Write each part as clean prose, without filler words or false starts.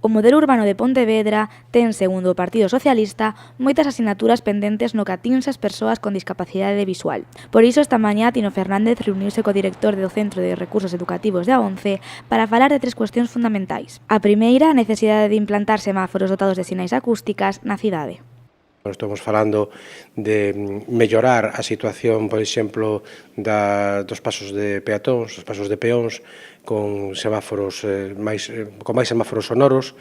O modelo urbano de Pontevedra ten, segundo o Partido Socialista, moitas asignaturas pendentes no que atinse as persoas con discapacidade visual. Por iso, esta mañá, Tino Fernández reuniuse co director do Centro de Recursos Educativos da ONCE para falar de tres cuestións fundamentais. A primeira, a necesidade de implantar semáforos dotados de sinais acústicas na cidade. Estamos falando de mellorar a situación, por exemplo, dos pasos de peatóns, os pasos de peóns, con semáforos con máis semáforos sonoros,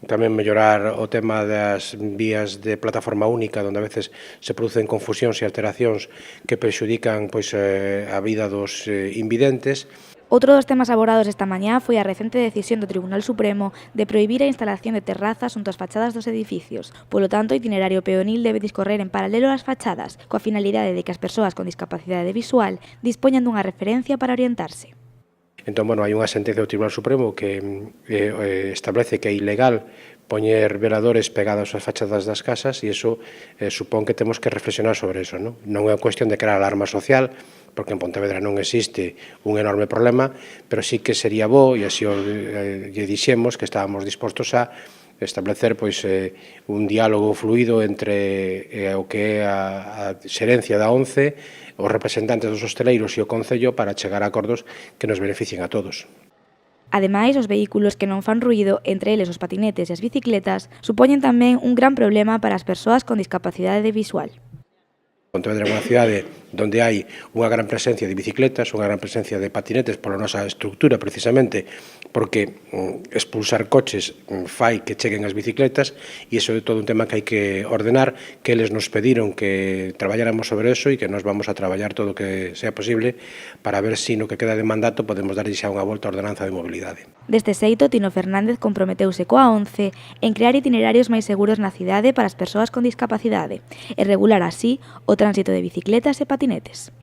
tamén mellorar o tema das vías de plataforma única, onde a veces se producen confusións e alteracións que prexudican a vida dos invidentes. Outro dos temas abordados esta mañá foi a recente decisión do Tribunal Supremo de prohibir a instalación de terrazas xunto ás fachadas dos edificios. Polo tanto, o itinerario peonil debe discorrer en paralelo ás fachadas, coa finalidade de que as persoas con discapacidade visual dispoñan dunha referencia para orientarse. Entón, hai unha sentencia do Tribunal Supremo que establece que é ilegal poñer veladores pegados ás fachadas das casas e iso supón que temos que reflexionar sobre iso. Non é cuestión de crear alarma social, porque en Pontevedra non existe un enorme problema, pero sí que sería bo, e así lle dixemos que estábamos dispostos a establecer un diálogo fluido entre o que é a xerencia da ONCE, os representantes dos hosteleiros e o Concello para chegar a acordos que nos beneficien a todos. Ademais, os vehículos que non fan ruído, entre eles os patinetes e as bicicletas, supoñen tamén un gran problema para as persoas con discapacidade visual. Pontevedra é unha cidade onde hai unha gran presencia de bicicletas, unha gran presencia de patinetes pola nosa estructura, precisamente, porque expulsar coches fai que cheguen as bicicletas e iso é todo un tema que hai que ordenar, que eles nos pediron que traballáramos sobre eso e que nos vamos a traballar todo o que sea posible para ver se no que queda de mandato podemos dar xa unha volta á ordenanza de mobilidade. Deste xeito, Tino Fernández comprometeuse coa ONCE en crear itinerarios máis seguros na cidade para as persoas con discapacidade e regular así o tránsito de bicicletas e patinetes.